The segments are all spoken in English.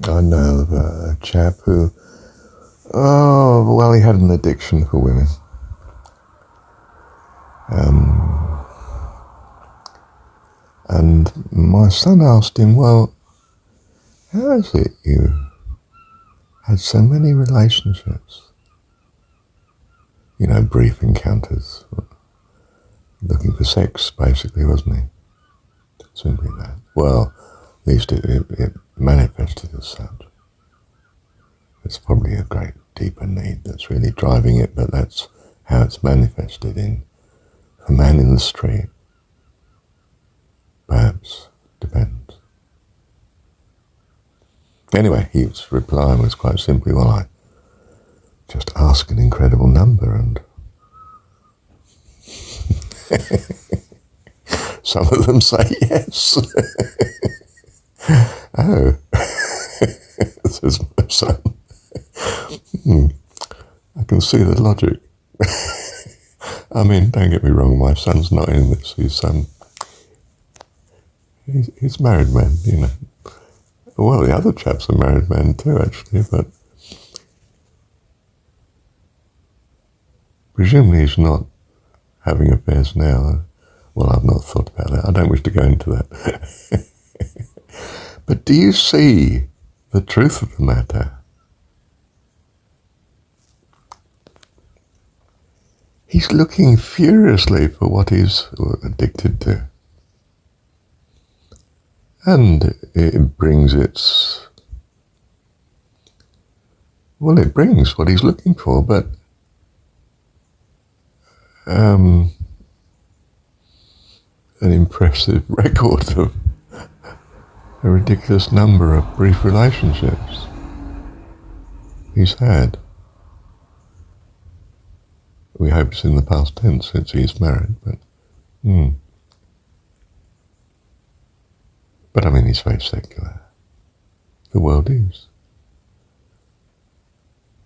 I know of a chap who, he had an addiction for women. And my son asked him, well, how is it you had so many relationships? You know, brief encounters, looking for sex, basically, wasn't he? Simply that. Well, at least it manifested as such. It's probably a great deeper need that's really driving it, but that's how it's manifested in a man in the street. Perhaps, depends. Anyway, his reply was quite simply, well, I just ask an incredible number and some of them say yes. Oh, says my son. I can see the logic. I mean, don't get me wrong, my son's not in this. He's married man, you know. Well, the other chap's a married man too, actually, but presumably he's not having affairs now. Well, I've not thought about that. I don't wish to go into that. But do you see the truth of the matter? He's looking furiously for what he's addicted to. And it brings it brings what he's looking for, but an impressive record of a ridiculous number of brief relationships he's had. We hope it's in the past tense since he's married, but But I mean, he's very secular. The world is.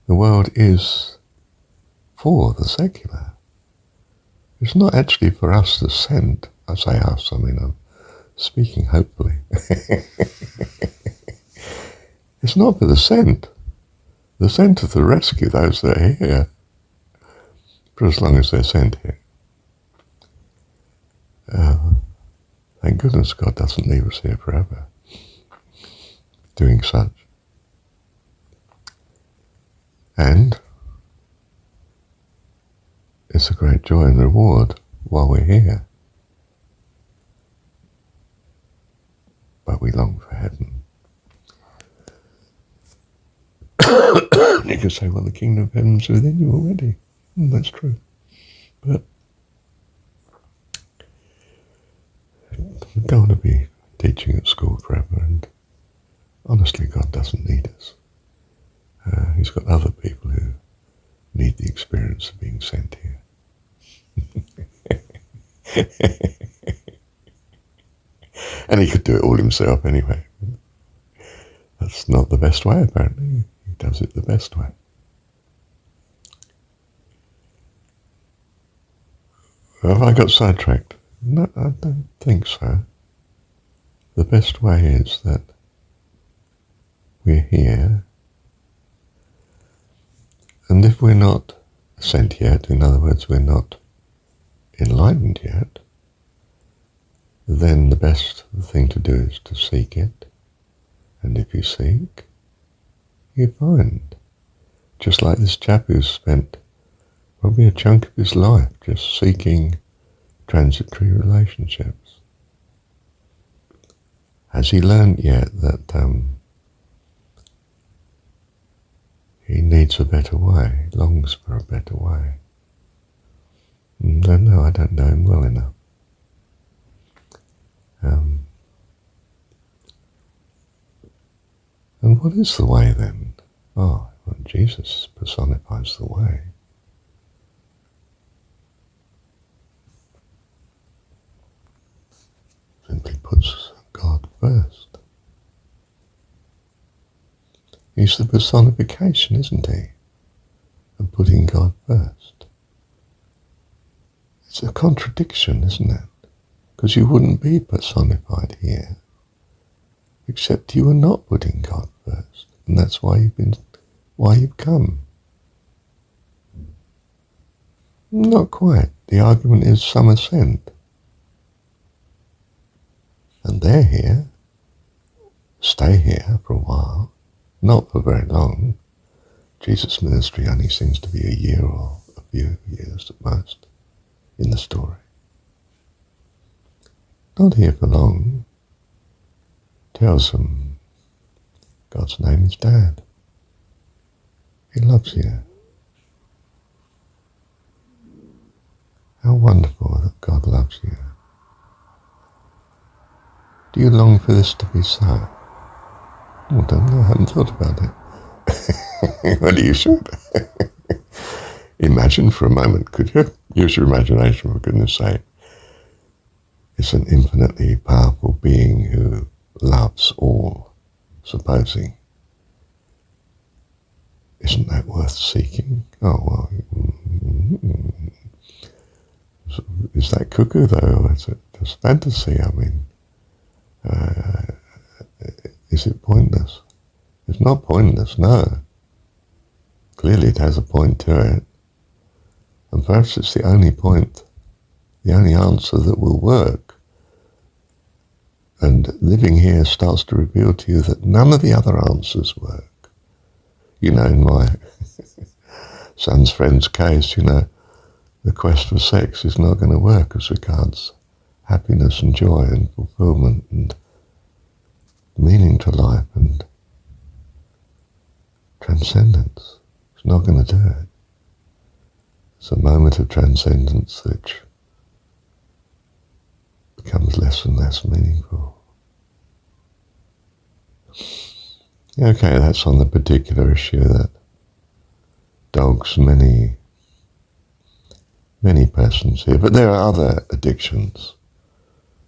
The world is for the secular. It's not actually for us to send. I say us, I mean, I'm speaking hopefully. It's not for the sent. The sent are to rescue those that are here, for as long as they're sent here. Thank goodness God doesn't leave us here forever doing such. And it's a great joy and reward while we're here. But we long for heaven. You could say, well, the kingdom of heaven's within you already. That's true. But we don't want to be teaching at school forever, and honestly, God doesn't need us. He's got other people who need the experience of being sent here. And he could do it all himself anyway. That's not the best way, apparently. He does it the best way. Have I got sidetracked? No, I don't think so. The best way is that we're here, and if we're not sent yet, in other words, we're not enlightened yet, then the best thing to do is to seek it. And if you seek, you find. Just like this chap who's spent probably a chunk of his life just seeking transitory relationships. Has he learned yet that he needs a better way, longs for a better way? Don't know, I don't know him well enough. And what is the way then? Oh, well, Jesus personifies the way. Simply puts God first. He's the personification, isn't he, of putting God first. It's a contradiction, isn't it? Because you wouldn't be personified here, except you were not putting God first. And that's why you've come. Not quite. The argument is some are sent. And they're here, stay here for a while, not for very long. Jesus' ministry only seems to be a year or a few years at most in the story. Not here for long. Tells them God's name is Dad. He loves you. How wonderful that God loves you. Do you long for this to be so? Oh, I don't know, I haven't thought about it. Well, you should. Imagine for a moment, could you? Use your imagination, for goodness sake. It's an infinitely powerful being who loves all, supposing. Isn't that worth seeking? Oh, well, is that cuckoo, though, or is it just fantasy? I mean, is it pointless? It's not pointless, no. Clearly it has a point to it. And perhaps it's the only point, the only answer that will work. And living here starts to reveal to you that none of the other answers work. You know, in my son's friend's case, you know, the quest for sex is not going to work as regards happiness and joy and fulfillment and meaning to life and transcendence. It's not going to do it. It's a moment of transcendence which becomes less and less meaningful. Okay, that's on the particular issue that dogs many persons here, but there are other addictions,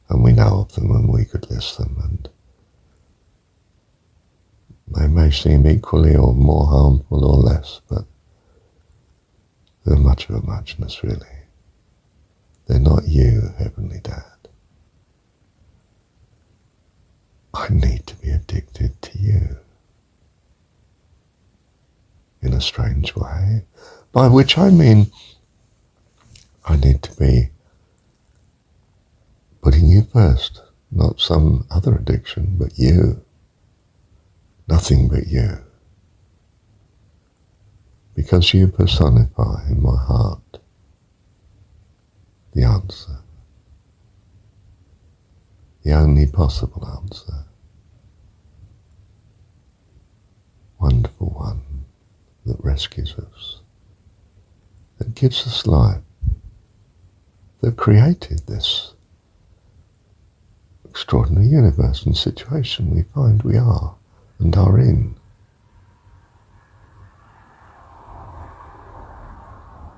and we know of them and we could list them, and they may seem equally or more harmful or less, but they're much of a muchness, really. They're not you, Heavenly Dad. I need to be addicted to you in a strange way, by which I mean I need to be putting you first, not some other addiction, but you. Nothing but you. Because you personify in my heart the answer. The only possible answer. Wonderful one that rescues us, that gives us life, that created this extraordinary universe and situation we find we are and are in.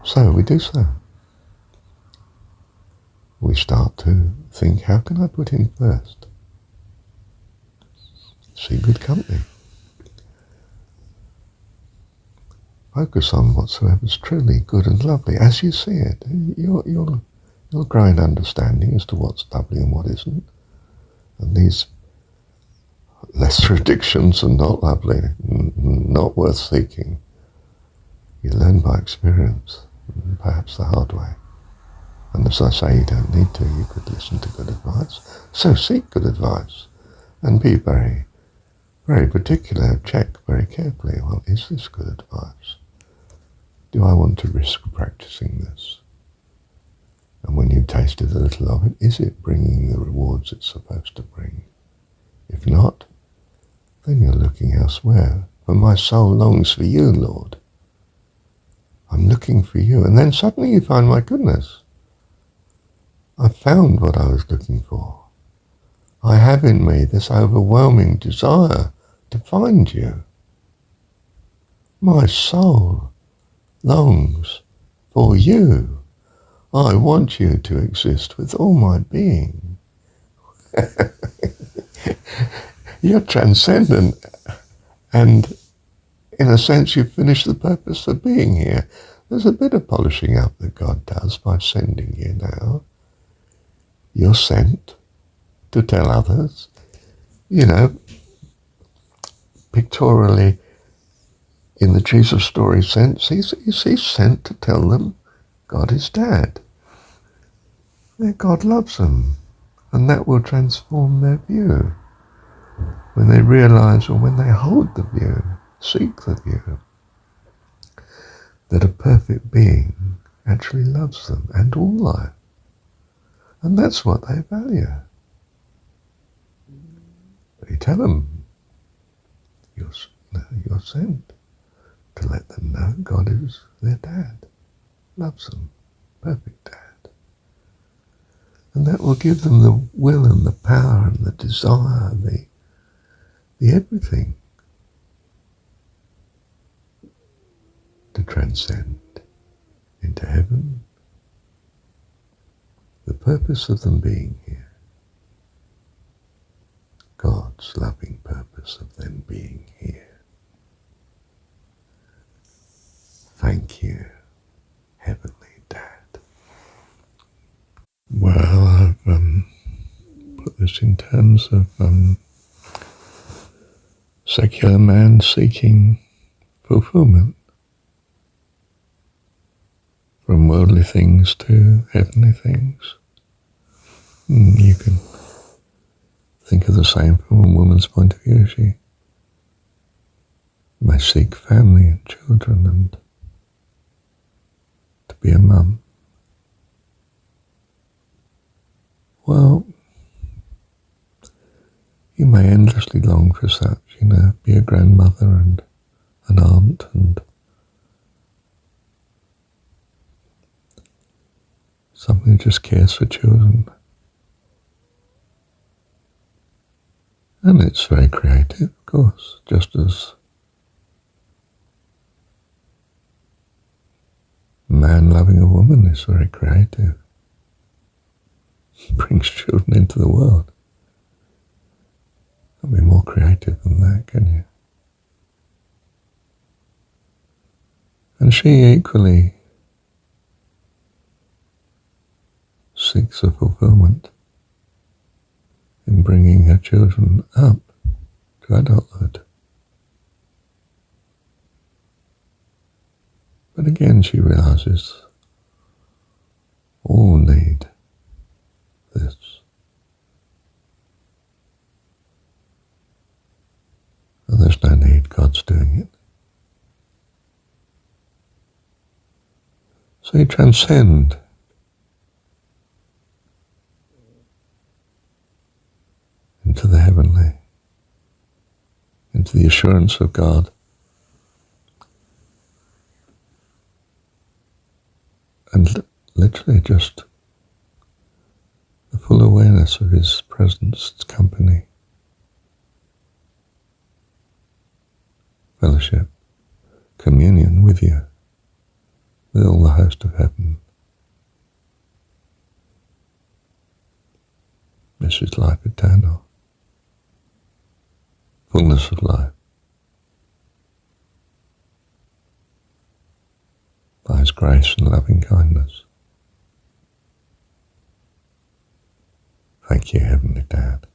So we do so. We start to think, how can I put him first? See good company. Focus on whatsoever is truly good and lovely, as you see it. You'll grow in understanding as to what's lovely and what isn't. And these lesser addictions are not lovely, not worth seeking. You learn by experience, perhaps the hard way. And as I say, you don't need to. You could listen to good advice. So seek good advice and be very, very particular. Check very carefully, well, is this good advice? Do I want to risk practicing this? And when you've tasted a little of it, is it bringing the rewards it's supposed to bring? If not, then you're looking elsewhere. For my soul longs for you, Lord. I'm looking for you. And then suddenly you find, my goodness, I found what I was looking for. I have in me this overwhelming desire to find you. My soul longs for you. I want you to exist with all my being. You're transcendent, and in a sense you've finished the purpose of being here. There's a bit of polishing up that God does by sending you now. You're sent to tell others, you know, pictorially, in the Jesus story sense, he's sent to tell them God is Dad. That God loves them, and that will transform their view. When they realize, or when they hold the view, seek the view, that a perfect being actually loves them and all life. And that's what they value. You tell them you're sent to let them know God is their Dad, loves them, perfect Dad. And that will give them the will and the power and the desire, the everything to transcend into heaven. The purpose of them being here, God's loving purpose of them being here. Thank you, Heavenly Dad. Well, I've put this in terms of secular man seeking fulfillment from worldly things to heavenly things. You can think of the same from a woman's point of view. She may seek family and children and to be a mum. Well, you may endlessly long for such, be a grandmother and an aunt and someone who just cares for children. And it's very creative, of course, just as a man loving a woman is very creative. Brings children into the world. Can't be more creative than that, can you? And she equally seeks a fulfillment in bringing her children up to adulthood. But again, she realizes all need this. And there's no need, God's doing it. So you transcend into the heavenly, into the assurance of God. And literally just the full awareness of His presence, His company, fellowship, communion with you, with all the host of heaven. This is life eternal, fullness of life, by His grace and loving kindness. Thank you, Heavenly Dad.